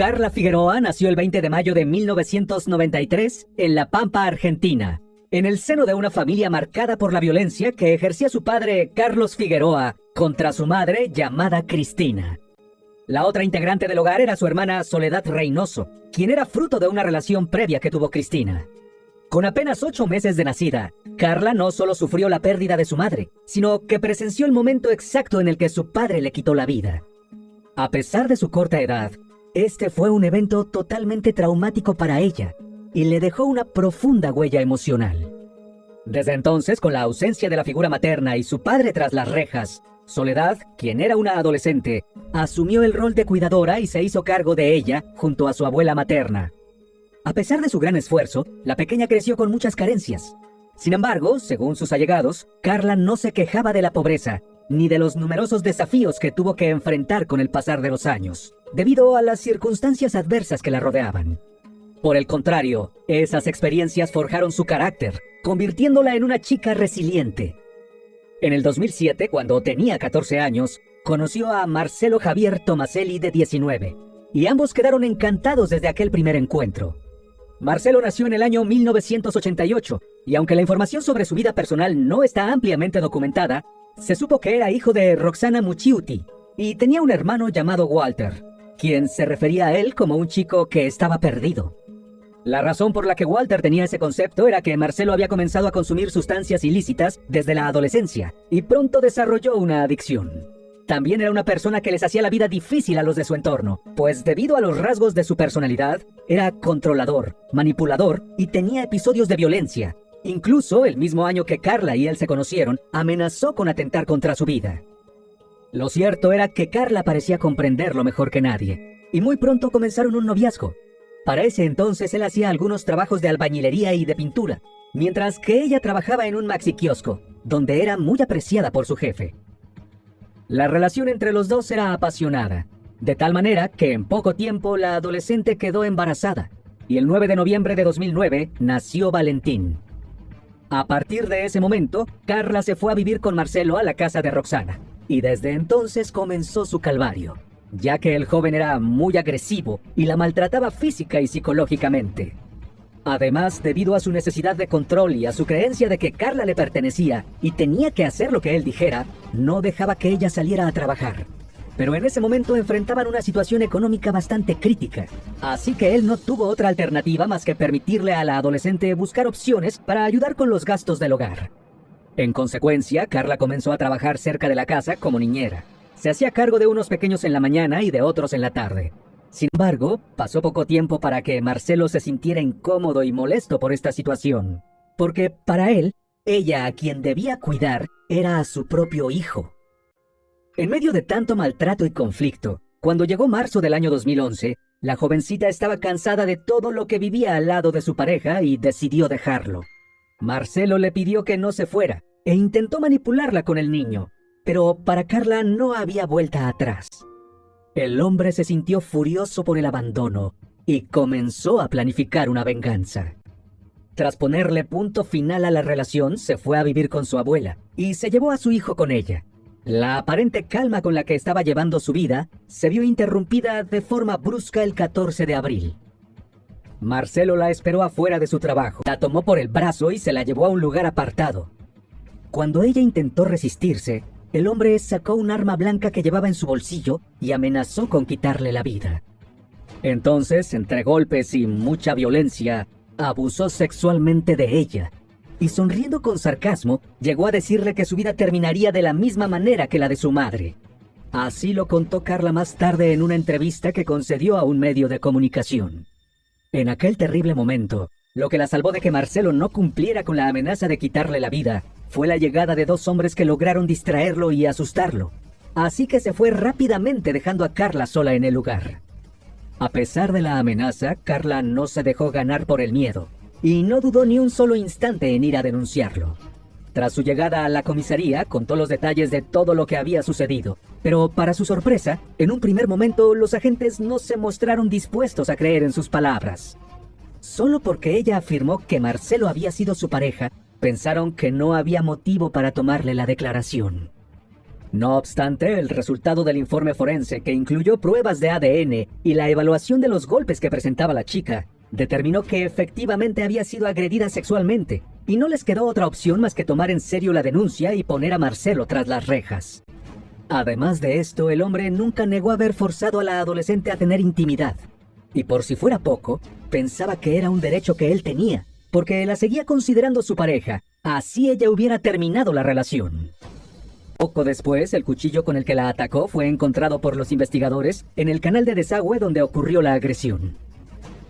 Carla Figueroa nació el 20 de mayo de 1993 en La Pampa, Argentina, en el seno de una familia marcada por la violencia que ejercía su padre Carlos Figueroa contra su madre llamada Cristina. La otra integrante del hogar era su hermana Soledad Reynoso, quien era fruto de una relación previa que tuvo Cristina. Con apenas 8 meses de nacida, Carla no solo sufrió la pérdida de su madre, sino que presenció el momento exacto en el que su padre le quitó la vida. A pesar de su corta edad, este fue un evento totalmente traumático para ella y le dejó una profunda huella emocional. Desde entonces, con la ausencia de la figura materna y su padre tras las rejas, Soledad, quien era una adolescente, asumió el rol de cuidadora y se hizo cargo de ella junto a su abuela materna. A pesar de su gran esfuerzo, la pequeña creció con muchas carencias. Sin embargo, según sus allegados, Carla no se quejaba de la pobreza, ni de los numerosos desafíos que tuvo que enfrentar con el pasar de los años, debido a las circunstancias adversas que la rodeaban. Por el contrario, esas experiencias forjaron su carácter, convirtiéndola en una chica resiliente. En el 2007, cuando tenía 14 años, conoció a Marcelo Javier Tomaselli de 19, y ambos quedaron encantados desde aquel primer encuentro. Marcelo nació en el año 1988, y aunque la información sobre su vida personal no está ampliamente documentada, se supo que era hijo de Roxana Mucciuti, y tenía un hermano llamado Walter, quien se refería a él como un chico que estaba perdido. La razón por la que Walter tenía ese concepto era que Marcelo había comenzado a consumir sustancias ilícitas desde la adolescencia, y pronto desarrolló una adicción. También era una persona que les hacía la vida difícil a los de su entorno, pues debido a los rasgos de su personalidad, era controlador, manipulador y tenía episodios de violencia. Incluso, el mismo año que Carla y él se conocieron, amenazó con atentar contra su vida. Lo cierto era que Carla parecía comprenderlo mejor que nadie, y muy pronto comenzaron un noviazgo. Para ese entonces él hacía algunos trabajos de albañilería y de pintura, mientras que ella trabajaba en un maxiquiosco, donde era muy apreciada por su jefe. La relación entre los dos era apasionada, de tal manera que en poco tiempo la adolescente quedó embarazada, y el 9 de noviembre de 2009 nació Valentín. A partir de ese momento, Carla se fue a vivir con Marcelo a la casa de Roxana, y desde entonces comenzó su calvario, ya que el joven era muy agresivo y la maltrataba física y psicológicamente. Además, debido a su necesidad de control y a su creencia de que Carla le pertenecía y tenía que hacer lo que él dijera, no dejaba que ella saliera a trabajar. Pero en ese momento enfrentaban una situación económica bastante crítica, así que él no tuvo otra alternativa más que permitirle a la adolescente buscar opciones para ayudar con los gastos del hogar. En consecuencia, Carla comenzó a trabajar cerca de la casa como niñera. Se hacía cargo de unos pequeños en la mañana y de otros en la tarde. Sin embargo, pasó poco tiempo para que Marcelo se sintiera incómodo y molesto por esta situación, porque para él, ella a quien debía cuidar era a su propio hijo. En medio de tanto maltrato y conflicto, cuando llegó marzo del año 2011, la jovencita estaba cansada de todo lo que vivía al lado de su pareja y decidió dejarlo. Marcelo le pidió que no se fuera e intentó manipularla con el niño, pero para Carla no había vuelta atrás. El hombre se sintió furioso por el abandono y comenzó a planificar una venganza. Tras ponerle punto final a la relación, se fue a vivir con su abuela y se llevó a su hijo con ella. La aparente calma con la que estaba llevando su vida se vio interrumpida de forma brusca el 14 de abril. Marcelo la esperó afuera de su trabajo, la tomó por el brazo y se la llevó a un lugar apartado. Cuando ella intentó resistirse, el hombre sacó un arma blanca que llevaba en su bolsillo y amenazó con quitarle la vida. Entonces, entre golpes y mucha violencia, abusó sexualmente de ella, y sonriendo con sarcasmo, llegó a decirle que su vida terminaría de la misma manera que la de su madre. Así lo contó Carla más tarde en una entrevista que concedió a un medio de comunicación. En aquel terrible momento, lo que la salvó de que Marcelo no cumpliera con la amenaza de quitarle la vida fue la llegada de 2 hombres que lograron distraerlo y asustarlo. Así que se fue rápidamente dejando a Carla sola en el lugar. A pesar de la amenaza, Carla no se dejó ganar por el miedo y no dudó ni un solo instante en ir a denunciarlo. Tras su llegada a la comisaría, contó los detalles de todo lo que había sucedido, pero para su sorpresa, en un primer momento los agentes no se mostraron dispuestos a creer en sus palabras. Solo porque ella afirmó que Marcelo había sido su pareja, pensaron que no había motivo para tomarle la declaración. No obstante, el resultado del informe forense, que incluyó pruebas de ADN y la evaluación de los golpes que presentaba la chica, determinó que efectivamente había sido agredida sexualmente, y no les quedó otra opción más que tomar en serio la denuncia y poner a Marcelo tras las rejas. Además de esto, el hombre nunca negó haber forzado a la adolescente a tener intimidad. Y por si fuera poco, pensaba que era un derecho que él tenía, porque la seguía considerando su pareja, así ella hubiera terminado la relación. Poco después, el cuchillo con el que la atacó fue encontrado por los investigadores en el canal de desagüe donde ocurrió la agresión.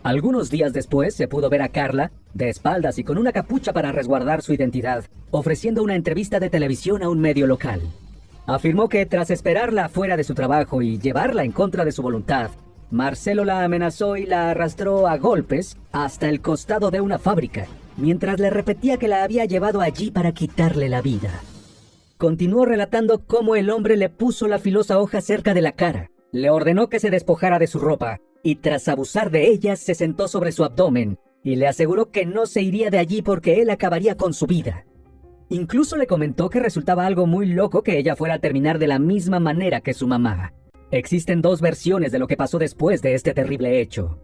Algunos días después se pudo ver a Carla, de espaldas y con una capucha para resguardar su identidad, ofreciendo una entrevista de televisión a un medio local. Afirmó que tras esperarla fuera de su trabajo y llevarla en contra de su voluntad, Marcelo la amenazó y la arrastró a golpes hasta el costado de una fábrica, mientras le repetía que la había llevado allí para quitarle la vida. Continuó relatando cómo el hombre le puso la filosa hoja cerca de la cara, le ordenó que se despojara de su ropa y tras abusar de ella se sentó sobre su abdomen y le aseguró que no se iría de allí porque él acabaría con su vida. Incluso le comentó que resultaba algo muy loco que ella fuera a terminar de la misma manera que su mamá. Existen dos versiones de lo que pasó después de este terrible hecho.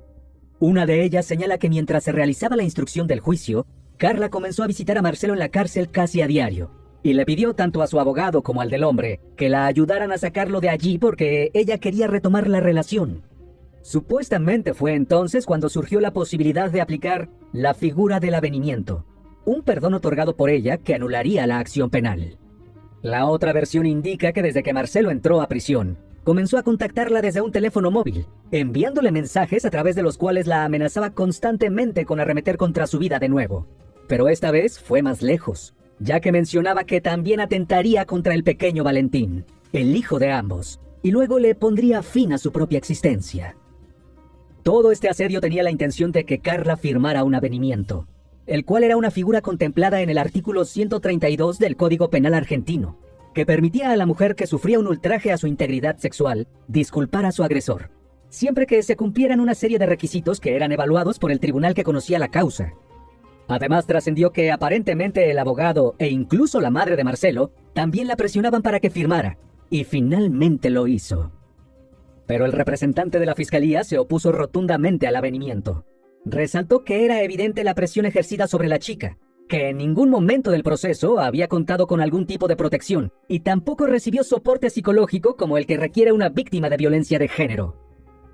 Una de ellas señala que mientras se realizaba la instrucción del juicio, Carla comenzó a visitar a Marcelo en la cárcel casi a diario. Y le pidió tanto a su abogado como al del hombre que la ayudaran a sacarlo de allí porque ella quería retomar la relación. Supuestamente fue entonces cuando surgió la posibilidad de aplicar la figura del avenimiento, un perdón otorgado por ella que anularía la acción penal. La otra versión indica que desde que Marcelo entró a prisión, comenzó a contactarla desde un teléfono móvil, enviándole mensajes a través de los cuales la amenazaba constantemente con arremeter contra su vida de nuevo. Pero esta vez fue más lejos, ya que mencionaba que también atentaría contra el pequeño Valentín, el hijo de ambos, y luego le pondría fin a su propia existencia. Todo este asedio tenía la intención de que Carla firmara un avenimiento, el cual era una figura contemplada en el artículo 132 del Código Penal argentino, que permitía a la mujer que sufría un ultraje a su integridad sexual disculpar a su agresor, siempre que se cumplieran una serie de requisitos que eran evaluados por el tribunal que conocía la causa. Además, trascendió que aparentemente el abogado e incluso la madre de Marcelo también la presionaban para que firmara, y finalmente lo hizo. Pero el representante de la fiscalía se opuso rotundamente al avenimiento. Resaltó que era evidente la presión ejercida sobre la chica, que en ningún momento del proceso había contado con algún tipo de protección, y tampoco recibió soporte psicológico como el que requiere una víctima de violencia de género.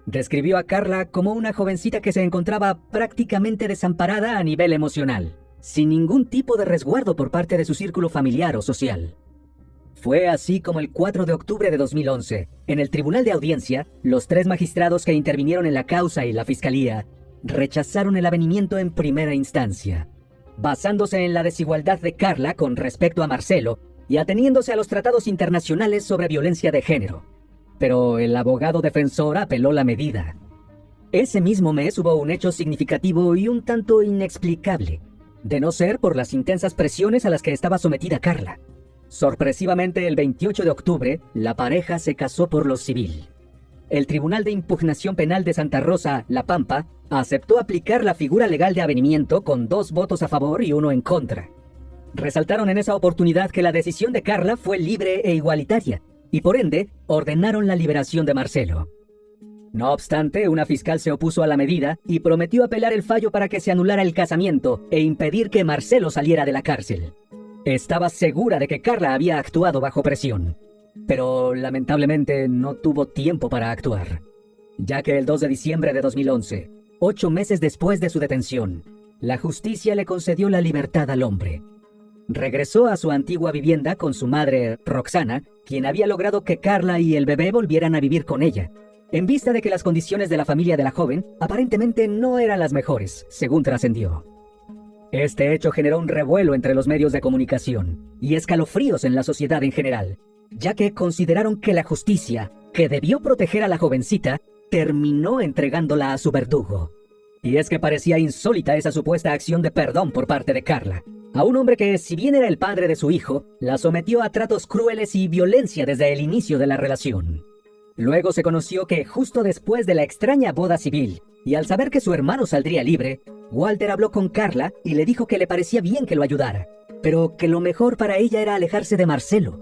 Describió a Carla como una jovencita que se encontraba prácticamente desamparada a nivel emocional, sin ningún tipo de resguardo por parte de su círculo familiar o social. Fue así como el 4 de octubre de 2011, en el Tribunal de Audiencia, los 3 magistrados que intervinieron en la causa y la fiscalía rechazaron el avenimiento en primera instancia, basándose en la desigualdad de Carla con respecto a Marcelo y ateniéndose a los tratados internacionales sobre violencia de género. Pero el abogado defensor apeló la medida. Ese mismo mes hubo un hecho significativo y un tanto inexplicable, de no ser por las intensas presiones a las que estaba sometida Carla. Sorpresivamente, el 28 de octubre, la pareja se casó por lo civil. El Tribunal de Impugnación Penal de Santa Rosa, La Pampa, aceptó aplicar la figura legal de avenimiento con 2 votos a favor y 1 en contra. Resaltaron en esa oportunidad que la decisión de Carla fue libre e igualitaria, y por ende, ordenaron la liberación de Marcelo. No obstante, una fiscal se opuso a la medida y prometió apelar el fallo para que se anulara el casamiento e impedir que Marcelo saliera de la cárcel. Estaba segura de que Carla había actuado bajo presión, pero lamentablemente no tuvo tiempo para actuar, ya que el 2 de diciembre de 2011, 8 meses después de su detención, la justicia le concedió la libertad al hombre. Regresó a su antigua vivienda con su madre, Roxana, quien había logrado que Carla y el bebé volvieran a vivir con ella, en vista de que las condiciones de la familia de la joven aparentemente no eran las mejores, según trascendió. Este hecho generó un revuelo entre los medios de comunicación y escalofríos en la sociedad en general, ya que consideraron que la justicia, que debió proteger a la jovencita, terminó entregándola a su verdugo. Y es que parecía insólita esa supuesta acción de perdón por parte de Carla, a un hombre que, si bien era el padre de su hijo, la sometió a tratos crueles y violencia desde el inicio de la relación. Luego se conoció que justo después de la extraña boda civil, y al saber que su hermano saldría libre, Walter habló con Carla y le dijo que le parecía bien que lo ayudara, pero que lo mejor para ella era alejarse de Marcelo.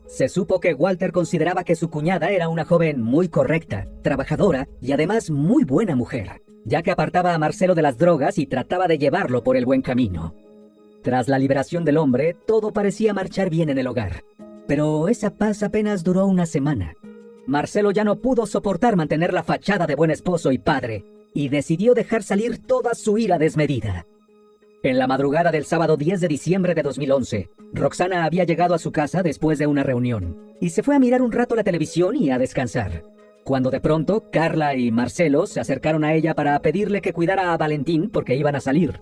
Se supo que Walter consideraba que su cuñada era una joven muy correcta, trabajadora y además muy buena mujer, ya que apartaba a Marcelo de las drogas y trataba de llevarlo por el buen camino. Tras la liberación del hombre, todo parecía marchar bien en el hogar. Pero esa paz apenas duró una semana. Marcelo ya no pudo soportar mantener la fachada de buen esposo y padre, y decidió dejar salir toda su ira desmedida. En la madrugada del sábado 10 de diciembre de 2011, Roxana había llegado a su casa después de una reunión, y se fue a mirar un rato la televisión y a descansar. Cuando de pronto, Carla y Marcelo se acercaron a ella para pedirle que cuidara a Valentín porque iban a salir.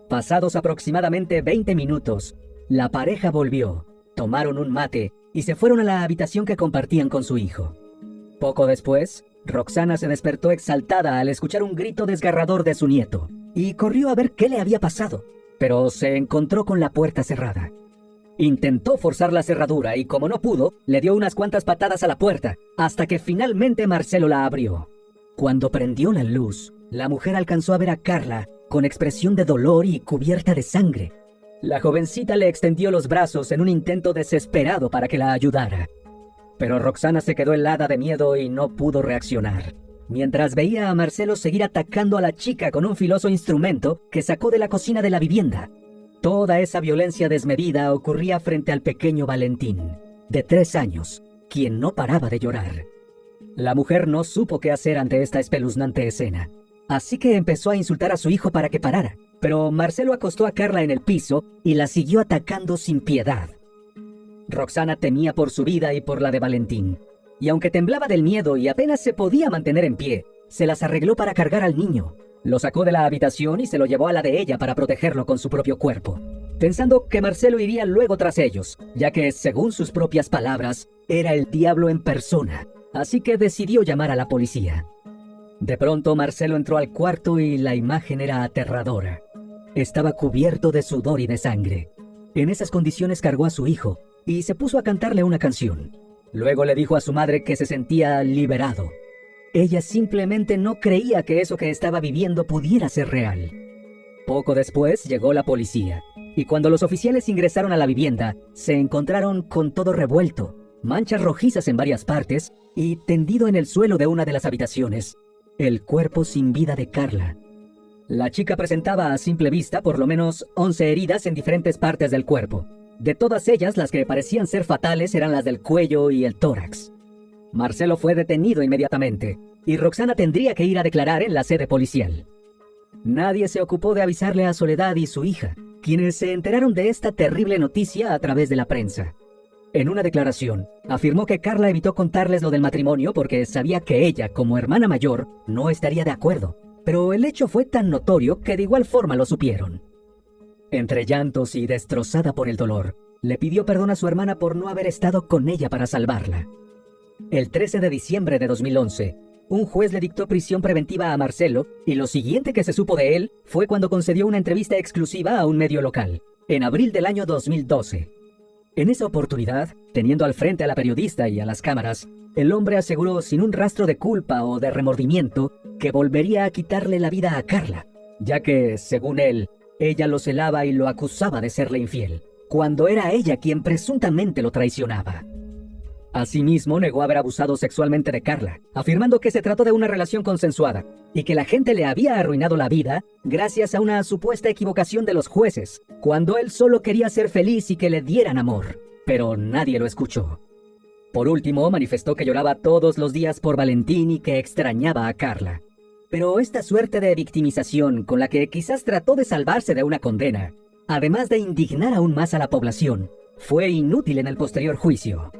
Pasados aproximadamente 20 minutos, la pareja volvió, tomaron un mate y se fueron a la habitación que compartían con su hijo. Poco después, Roxana se despertó exaltada al escuchar un grito desgarrador de su nieto y corrió a ver qué le había pasado, pero se encontró con la puerta cerrada. Intentó forzar la cerradura y como no pudo, le dio unas cuantas patadas a la puerta, hasta que finalmente Marcelo la abrió. Cuando prendió la luz, la mujer alcanzó a ver a Carla con expresión de dolor y cubierta de sangre. La jovencita le extendió los brazos en un intento desesperado para que la ayudara. Pero Roxana se quedó helada de miedo y no pudo reaccionar, mientras veía a Marcelo seguir atacando a la chica con un filoso instrumento que sacó de la cocina de la vivienda. Toda esa violencia desmedida ocurría frente al pequeño Valentín, de 3 años, quien no paraba de llorar. La mujer no supo qué hacer ante esta espeluznante escena, así que empezó a insultar a su hijo para que parara, pero Marcelo acostó a Carla en el piso y la siguió atacando sin piedad. Roxana temía por su vida y por la de Valentín, y aunque temblaba del miedo y apenas se podía mantener en pie, se las arregló para cargar al niño. Lo sacó de la habitación y se lo llevó a la de ella para protegerlo con su propio cuerpo, pensando que Marcelo iría luego tras ellos, ya que, según sus propias palabras, era el diablo en persona, así que decidió llamar a la policía. De pronto Marcelo entró al cuarto y la imagen era aterradora. Estaba cubierto de sudor y de sangre. En esas condiciones cargó a su hijo y se puso a cantarle una canción. Luego le dijo a su madre que se sentía liberado. Ella simplemente no creía que eso que estaba viviendo pudiera ser real. Poco después llegó la policía, y cuando los oficiales ingresaron a la vivienda, se encontraron con todo revuelto, manchas rojizas en varias partes y tendido en el suelo de una de las habitaciones, el cuerpo sin vida de Carla. La chica presentaba a simple vista por lo menos 11 heridas en diferentes partes del cuerpo. De todas ellas, las que parecían ser fatales eran las del cuello y el tórax. Marcelo fue detenido inmediatamente, y Roxana tendría que ir a declarar en la sede policial. Nadie se ocupó de avisarle a Soledad y su hija, quienes se enteraron de esta terrible noticia a través de la prensa. En una declaración, afirmó que Carla evitó contarles lo del matrimonio porque sabía que ella, como hermana mayor, no estaría de acuerdo, pero el hecho fue tan notorio que de igual forma lo supieron. Entre llantos y destrozada por el dolor, le pidió perdón a su hermana por no haber estado con ella para salvarla. El 13 de diciembre de 2011, un juez le dictó prisión preventiva a Marcelo y lo siguiente que se supo de él fue cuando concedió una entrevista exclusiva a un medio local, en abril del año 2012. En esa oportunidad, teniendo al frente a la periodista y a las cámaras, el hombre aseguró sin un rastro de culpa o de remordimiento que volvería a quitarle la vida a Carla, ya que, según él, ella lo celaba y lo acusaba de serle infiel, cuando era ella quien presuntamente lo traicionaba. Asimismo, negó haber abusado sexualmente de Carla, afirmando que se trató de una relación consensuada y que la gente le había arruinado la vida gracias a una supuesta equivocación de los jueces, cuando él solo quería ser feliz y que le dieran amor, pero nadie lo escuchó. Por último, manifestó que lloraba todos los días por Valentín y que extrañaba a Carla. Pero esta suerte de victimización con la que quizás trató de salvarse de una condena, además de indignar aún más a la población, fue inútil en el posterior juicio.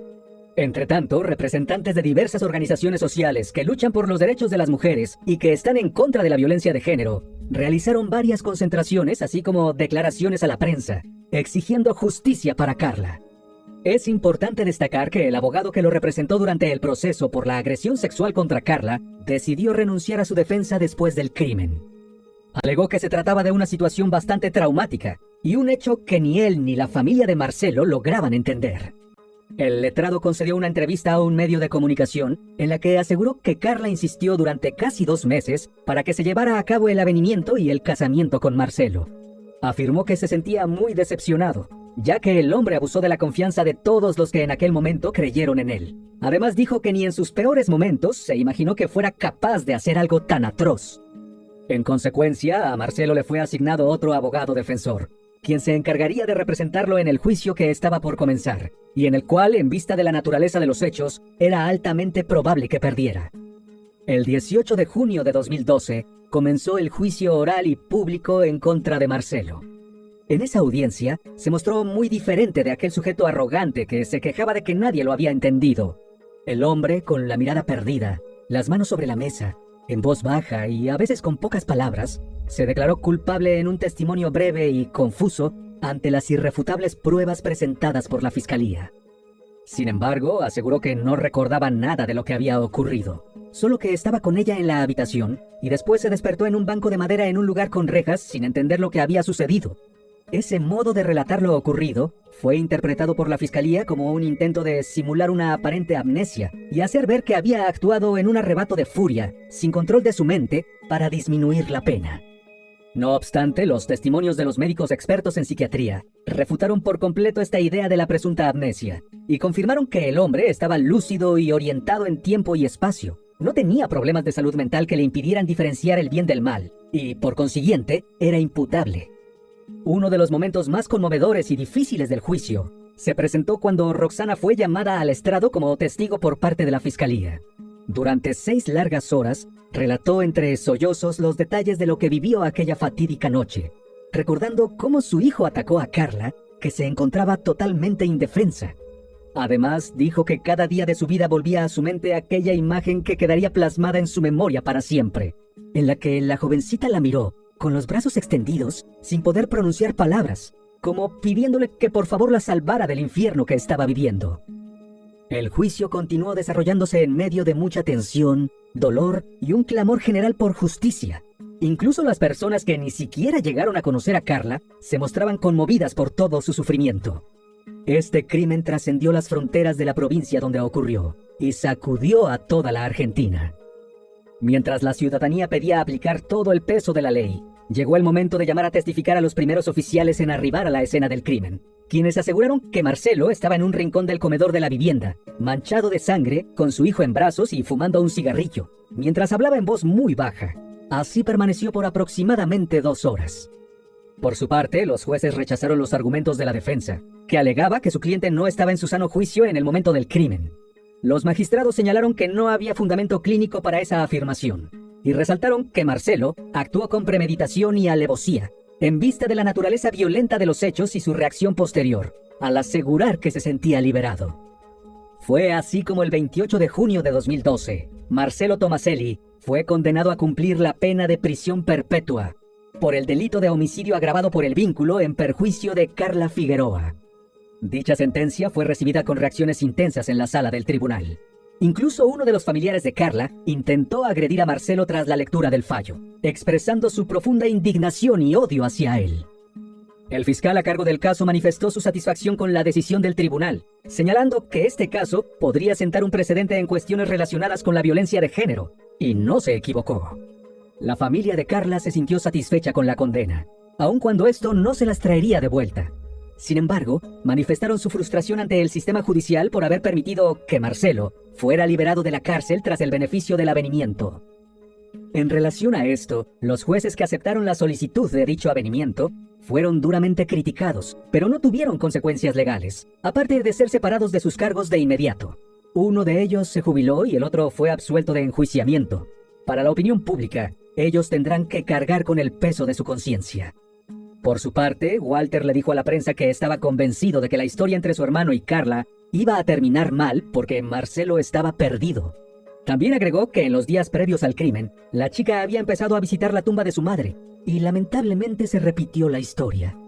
Entretanto, representantes de diversas organizaciones sociales que luchan por los derechos de las mujeres y que están en contra de la violencia de género, realizaron varias concentraciones así como declaraciones a la prensa, exigiendo justicia para Carla. Es importante destacar que el abogado que lo representó durante el proceso por la agresión sexual contra Carla decidió renunciar a su defensa después del crimen. Alegó que se trataba de una situación bastante traumática y un hecho que ni él ni la familia de Marcelo lograban entender. El letrado concedió una entrevista a un medio de comunicación en la que aseguró que Carla insistió durante casi 2 meses para que se llevara a cabo el avenimiento y el casamiento con Marcelo. Afirmó que se sentía muy decepcionado, ya que el hombre abusó de la confianza de todos los que en aquel momento creyeron en él. Además dijo que ni en sus peores momentos se imaginó que fuera capaz de hacer algo tan atroz. En consecuencia, a Marcelo le fue asignado otro abogado defensor, quien se encargaría de representarlo en el juicio que estaba por comenzar, y en el cual, en vista de la naturaleza de los hechos, era altamente probable que perdiera. El 18 de junio de 2012 comenzó el juicio oral y público en contra de Marcelo. En esa audiencia se mostró muy diferente de aquel sujeto arrogante que se quejaba de que nadie lo había entendido. El hombre, con la mirada perdida, las manos sobre la mesa, en voz baja y a veces con pocas palabras, se declaró culpable en un testimonio breve y confuso ante las irrefutables pruebas presentadas por la fiscalía. Sin embargo, aseguró que no recordaba nada de lo que había ocurrido, solo que estaba con ella en la habitación y después se despertó en un banco de madera en un lugar con rejas sin entender lo que había sucedido. Ese modo de relatar lo ocurrido fue interpretado por la fiscalía como un intento de simular una aparente amnesia y hacer ver que había actuado en un arrebato de furia, sin control de su mente, para disminuir la pena. No obstante, los testimonios de los médicos expertos en psiquiatría refutaron por completo esta idea de la presunta amnesia y confirmaron que el hombre estaba lúcido y orientado en tiempo y espacio. No tenía problemas de salud mental que le impidieran diferenciar el bien del mal y, por consiguiente, era imputable. Uno de los momentos más conmovedores y difíciles del juicio se presentó cuando Roxana fue llamada al estrado como testigo por parte de la fiscalía. Durante 6 largas horas, relató entre sollozos los detalles de lo que vivió aquella fatídica noche, recordando cómo su hijo atacó a Carla, que se encontraba totalmente indefensa. Además, dijo que cada día de su vida volvía a su mente aquella imagen que quedaría plasmada en su memoria para siempre, en la que la jovencita la miró, con los brazos extendidos, sin poder pronunciar palabras, como pidiéndole que por favor la salvara del infierno que estaba viviendo. El juicio continuó desarrollándose en medio de mucha tensión, dolor y un clamor general por justicia. Incluso las personas que ni siquiera llegaron a conocer a Carla se mostraban conmovidas por todo su sufrimiento. Este crimen trascendió las fronteras de la provincia donde ocurrió y sacudió a toda la Argentina. Mientras la ciudadanía pedía aplicar todo el peso de la ley, llegó el momento de llamar a testificar a los primeros oficiales en arribar a la escena del crimen, quienes aseguraron que Marcelo estaba en un rincón del comedor de la vivienda, manchado de sangre, con su hijo en brazos y fumando un cigarrillo, mientras hablaba en voz muy baja. Así permaneció por aproximadamente 2 horas. Por su parte, los jueces rechazaron los argumentos de la defensa, que alegaba que su cliente no estaba en su sano juicio en el momento del crimen. Los magistrados señalaron que no había fundamento clínico para esa afirmación y resaltaron que Marcelo actuó con premeditación y alevosía, en vista de la naturaleza violenta de los hechos y su reacción posterior, al asegurar que se sentía liberado. Fue así como el 28 de junio de 2012, Marcelo Tomaselli fue condenado a cumplir la pena de prisión perpetua por el delito de homicidio agravado por el vínculo en perjuicio de Carla Figueroa. Dicha sentencia fue recibida con reacciones intensas en la sala del tribunal. Incluso uno de los familiares de Carla intentó agredir a Marcelo tras la lectura del fallo, expresando su profunda indignación y odio hacia él. El fiscal a cargo del caso manifestó su satisfacción con la decisión del tribunal, señalando que este caso podría sentar un precedente en cuestiones relacionadas con la violencia de género, y no se equivocó. La familia de Carla se sintió satisfecha con la condena, aun cuando esto no se las traería de vuelta. Sin embargo, manifestaron su frustración ante el sistema judicial por haber permitido que Marcelo fuera liberado de la cárcel tras el beneficio del avenimiento. En relación a esto, los jueces que aceptaron la solicitud de dicho avenimiento fueron duramente criticados, pero no tuvieron consecuencias legales, aparte de ser separados de sus cargos de inmediato. Uno de ellos se jubiló y el otro fue absuelto de enjuiciamiento. Para la opinión pública, ellos tendrán que cargar con el peso de su conciencia. Por su parte, Walter le dijo a la prensa que estaba convencido de que la historia entre su hermano y Carla iba a terminar mal porque Marcelo estaba perdido. También agregó que en los días previos al crimen, la chica había empezado a visitar la tumba de su madre y lamentablemente se repitió la historia.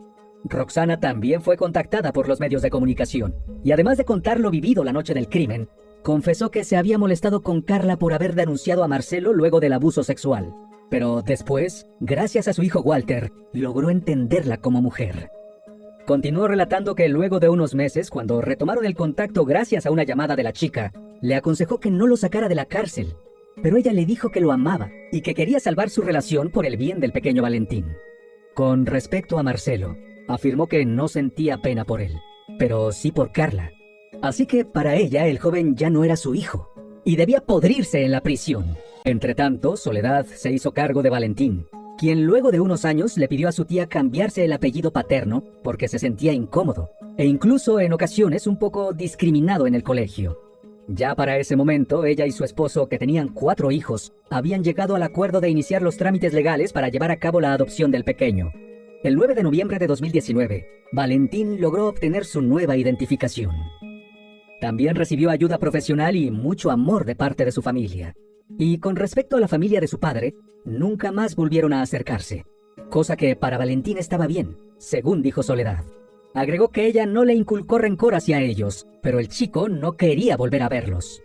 Roxana también fue contactada por los medios de comunicación y además de contar lo vivido la noche del crimen, confesó que se había molestado con Carla por haber denunciado a Marcelo luego del abuso sexual. Pero después, gracias a su hijo Walter, logró entenderla como mujer. Continuó relatando que luego de unos meses, cuando retomaron el contacto gracias a una llamada de la chica, le aconsejó que no lo sacara de la cárcel, pero ella le dijo que lo amaba y que quería salvar su relación por el bien del pequeño Valentín. Con respecto a Marcelo, Afirmó que no sentía pena por él, pero sí por Carla. Así que para ella el joven ya no era su hijo y debía podrirse en la prisión. Entretanto, Soledad se hizo cargo de Valentín, quien luego de unos años le pidió a su tía cambiarse el apellido paterno porque se sentía incómodo e incluso en ocasiones un poco discriminado en el colegio. Ya para ese momento, ella y su esposo, que tenían 4 hijos, habían llegado al acuerdo de iniciar los trámites legales para llevar a cabo la adopción del pequeño. El 9 de noviembre de 2019, Valentín logró obtener su nueva identificación. También recibió ayuda profesional y mucho amor de parte de su familia. Y con respecto a la familia de su padre, nunca más volvieron a acercarse, cosa que para Valentín estaba bien, según dijo Soledad. Agregó que ella no le inculcó rencor hacia ellos, pero el chico no quería volver a verlos.